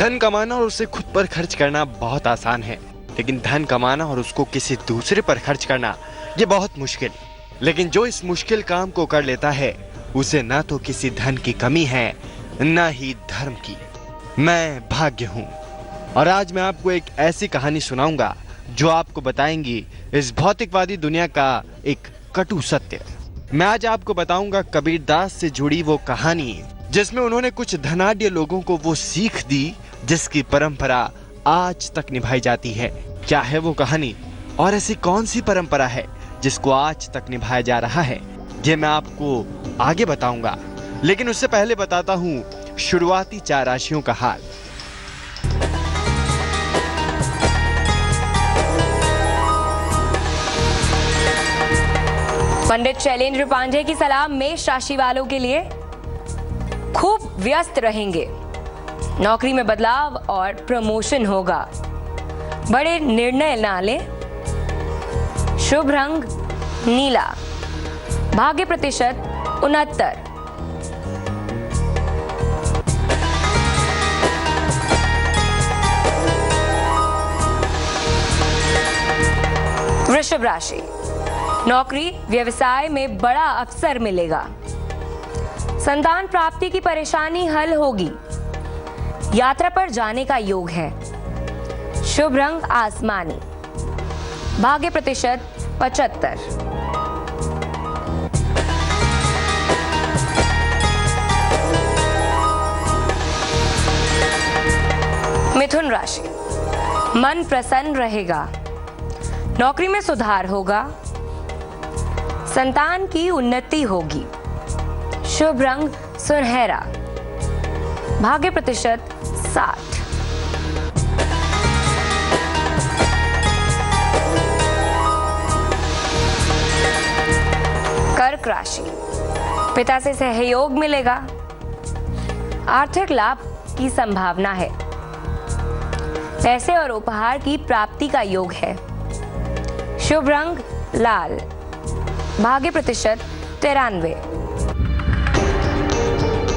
धन कमाना और उसे खुद पर खर्च करना बहुत आसान है, लेकिन धन कमाना और उसको किसी दूसरे पर खर्च करना ये बहुत मुश्किल। लेकिन जो इस मुश्किल काम को कर लेता है उसे ना तो किसी धन की कमी है ना ही धर्म की। मैं भाग्य हूँ और आज मैं आपको एक ऐसी कहानी सुनाऊंगा जो आपको बताएंगी इस भौतिकवादी दुनिया का एक कटु सत्य। मैं आज आपको बताऊंगा कबीरदास से जुड़ी वो कहानी जिसमें उन्होंने कुछ धनाढ्य लोगों को वो सीख दी जिसकी परंपरा आज तक निभाई जाती है। क्या है वो कहानी और ऐसी कौन सी परंपरा है जिसको आज तक निभाया जा रहा है, ये मैं आपको आगे बताऊंगा। लेकिन उससे पहले बताता हूं शुरुआती 4 राशियों का हाल। पंडित शैलेंद्र पांडे की सलाह मेष राशि वालों के लिए खूब व्यस्त रहेंगे। नौकरी में बदलाव और प्रमोशन होगा। बड़े निर्णय ना लें। शुभ रंग नीला। भाग्य प्रतिशत 69। वृषभ राशि, नौकरी व्यवसाय में बड़ा अवसर मिलेगा। संतान प्राप्ति की परेशानी हल होगी। यात्रा पर जाने का योग है। शुभ रंग आसमानी। भाग्य प्रतिशत 75। मिथुन राशि, मन प्रसन्न रहेगा। नौकरी में सुधार होगा। संतान की उन्नति होगी। शुभ रंग सुनहरा। भाग्य प्रतिशत 60। कर्क राशि, पिता से सहयोग मिलेगा। आर्थिक लाभ की संभावना है। पैसे और उपहार की प्राप्ति का योग है। शुभ रंग लाल। भाग्य प्रतिशत 93।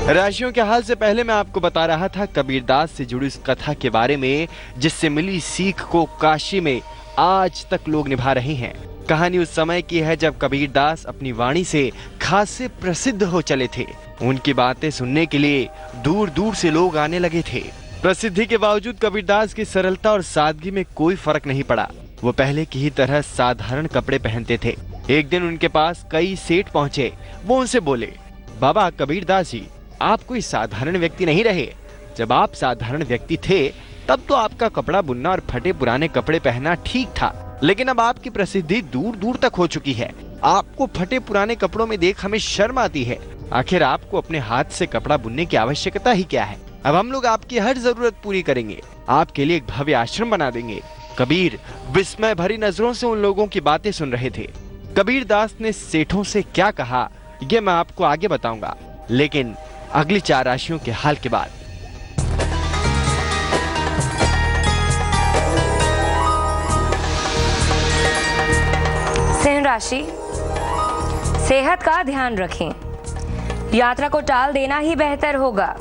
राशियों के हाल से पहले मैं आपको बता रहा था कबीरदास से जुड़ी उस कथा के बारे में जिससे मिली सीख को काशी में आज तक लोग निभा रहे हैं। कहानी उस समय की है जब कबीरदास अपनी वाणी से खासे प्रसिद्ध हो चले थे। उनकी बातें सुनने के लिए दूर दूर से लोग आने लगे थे। प्रसिद्धि के बावजूद कबीरदास की सरलता और सादगी में कोई फर्क नहीं पड़ा। वो पहले की ही तरह साधारण कपड़े पहनते थे। एक दिन उनके पास कई सेठ पहुंचे। वो उनसे बोले, बाबा कबीरदास जी, आप कोई साधारण व्यक्ति नहीं रहे। जब आप साधारण व्यक्ति थे तब तो आपका कपड़ा बुनना और फटे पुराने कपड़े पहनना ठीक था, लेकिन अब आपकी प्रसिद्धि दूर दूर तक हो चुकी है। आपको फटे पुराने कपड़ों में देख हमें शर्म आती है। आखिर आपको अपने हाथ से कपड़ा बुनने की आवश्यकता ही क्या है। अब हम लोग आपकी हर जरूरत पूरी करेंगे। आपके लिए एक भव्य आश्रम बना देंगे। कबीर विस्मय भरी नजरों से उन लोगों की बातें सुन रहे थे। कबीरदास ने सेठों से क्या कहा ये मैं आपको आगे बताऊंगा, लेकिन अगली 4 राशियों के हाल के बाद। सिंह राशि, सेहत का ध्यान रखें। यात्रा को टाल देना ही बेहतर होगा।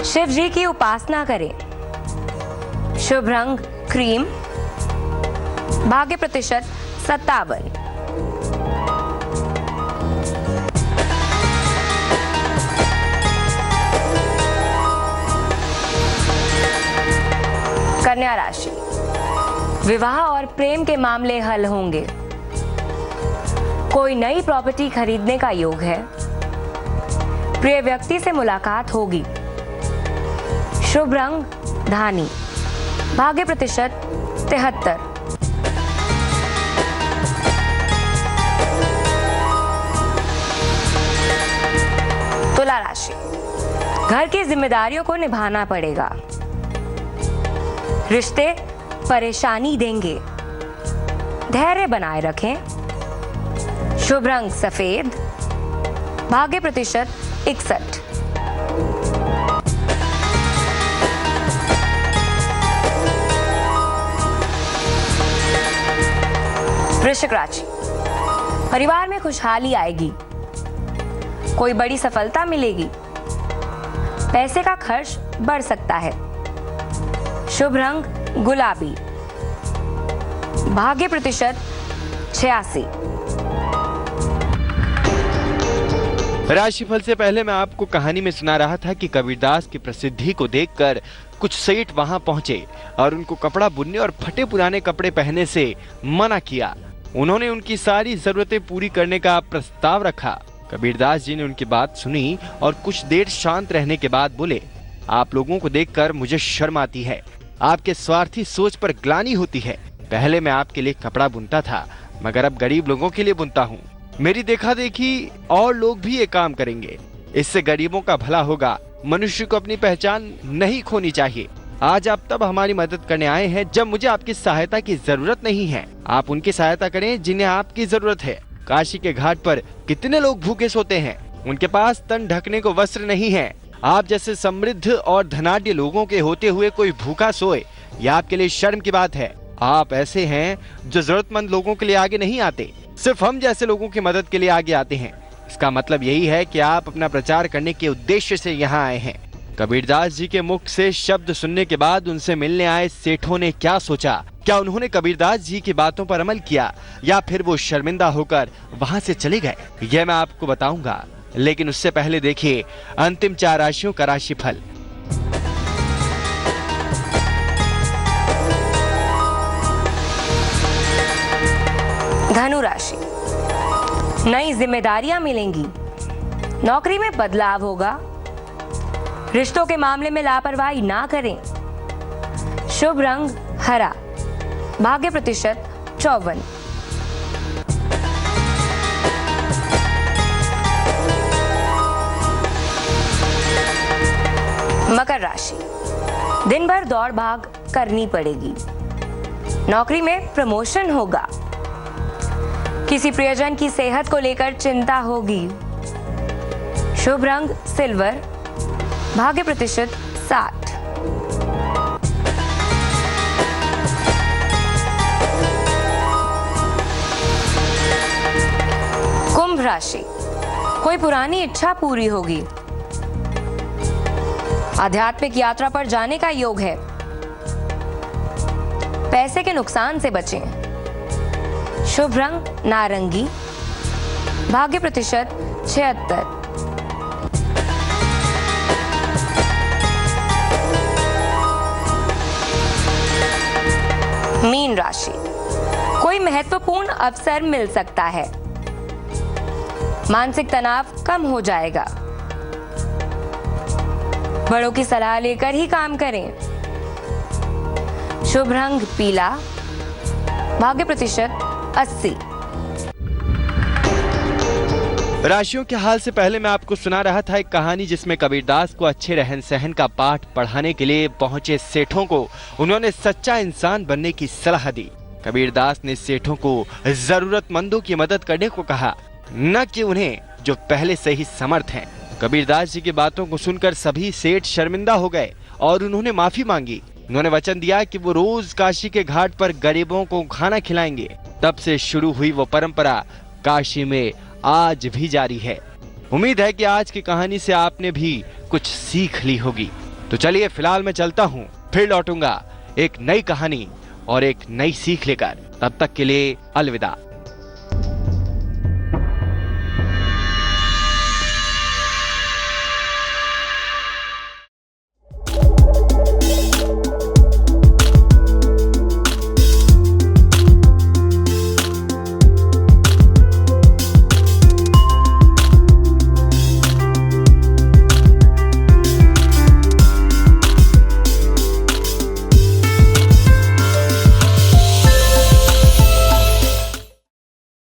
शिव जी की उपासना करें। शुभ रंग क्रीम। भाग्य प्रतिशत 57। कन्या राशि, विवाह और प्रेम के मामले हल होंगे। कोई नई प्रॉपर्टी खरीदने का योग है। प्रिय व्यक्ति से मुलाकात होगी। शुभ रंग धानी। भाग्य प्रतिशत 73। तुला राशि, घर की जिम्मेदारियों को निभाना पड़ेगा। रिश्ते परेशानी देंगे। धैर्य बनाए रखें। शुभ रंग सफेद। भाग्य प्रतिशत 61। वृश्चिक राशि, परिवार में खुशहाली आएगी। कोई बड़ी सफलता मिलेगी। पैसे का खर्च बढ़ सकता है। शुभ रंग गुलाबी। भाग्य प्रतिशत 86। राशिफल से पहले मैं आपको कहानी में सुना रहा था कि कबीरदास की प्रसिद्धि को देखकर कुछ सेठ वहां पहुंचे और उनको कपड़ा बुनने और फटे पुराने कपड़े पहनने से मना किया। उन्होंने उनकी सारी जरूरतें पूरी करने का प्रस्ताव रखा। कबीरदास जी ने उनकी बात सुनी और कुछ देर शांत रहने के बाद बोले, आप लोगों को देखकर मुझे शर्म आती है। आपके स्वार्थी सोच पर ग्लानि होती है। पहले मैं आपके लिए कपड़ा बुनता था, मगर अब गरीब लोगों के लिए बुनता हूँ। मेरी देखा देखी और लोग भी ये काम करेंगे। इससे गरीबों का भला होगा। मनुष्य को अपनी पहचान नहीं खोनी चाहिए। आज आप तब हमारी मदद करने आए हैं जब मुझे आपकी सहायता की जरूरत नहीं है। आप उनकी सहायता करें जिन्हें आपकी जरूरत है। काशी के घाट पर कितने लोग भूखे सोते हैं, उनके पास तन ढकने को वस्त्र नहीं है। आप जैसे समृद्ध और धनाढ्य लोगों के होते हुए कोई भूखा सोए, यह आपके लिए शर्म की बात है। आप ऐसे हैं जो जरूरतमंद लोगों के लिए आगे नहीं आते, सिर्फ हम जैसे लोगों की मदद के लिए आगे आते हैं। इसका मतलब यही है कि आप अपना प्रचार करने के उद्देश्य से यहाँ आए हैं। कबीरदास जी के मुख से शब्द सुनने के बाद उनसे मिलने आए सेठों ने क्या सोचा? क्या उन्होंने कबीरदास जी की बातों पर अमल किया या फिर वो शर्मिंदा होकर वहां से चले गए? यह मैं आपको बताऊंगा, लेकिन उससे पहले देखिए अंतिम 4 राशियों का राशिफल। धनु राशि। नई जिम्मेदारियां मिलेंगी। नौकरी में बदलाव होगा। रिश्तों के मामले में लापरवाही ना करें। शुभ रंग हरा। भाग्य प्रतिशत 54। मकर राशि। दिन भर दौड़ भाग करनी पड़ेगी। नौकरी में प्रमोशन होगा। किसी प्रियजन की सेहत को लेकर चिंता होगी। शुभ रंग सिल्वर। भाग्य प्रतिशत 60। कुंभ राशि। कोई पुरानी इच्छा पूरी होगी। आध्यात्मिक यात्रा पर जाने का योग है। पैसे के नुकसान से बचें। शुभ रंग नारंगी। भाग्य प्रतिशत 76। मीन राशि। कोई महत्वपूर्ण अवसर मिल सकता है। मानसिक तनाव कम हो जाएगा। बड़ों की सलाह लेकर ही काम करें। शुभ रंग पीला। भाग्य प्रतिशत 80। राशियों के हाल से पहले मैं आपको सुना रहा था एक कहानी जिसमें कबीरदास को अच्छे रहन सहन का पाठ पढ़ाने के लिए पहुंचे सेठों को उन्होंने सच्चा इंसान बनने की सलाह दी। कबीरदास ने सेठों को जरूरतमंदों की मदद करने को कहा, न कि उन्हें जो पहले से ही समर्थ हैं। कबीरदास जी की बातों को सुनकर सभी सेठ शर्मिंदा हो गए और उन्होंने माफी मांगी। उन्होंने वचन दिया कि वो रोज काशी के घाट पर गरीबों को खाना खिलाएंगे। तब से शुरू हुई वो परंपरा काशी में आज भी जारी है। उम्मीद है कि आज की कहानी से आपने भी कुछ सीख ली होगी। तो चलिए फिलहाल मैं चलता हूँ, फिर लौटूंगा एक नई कहानी और एक नई सीख लेकर। तब तक के लिए अलविदा।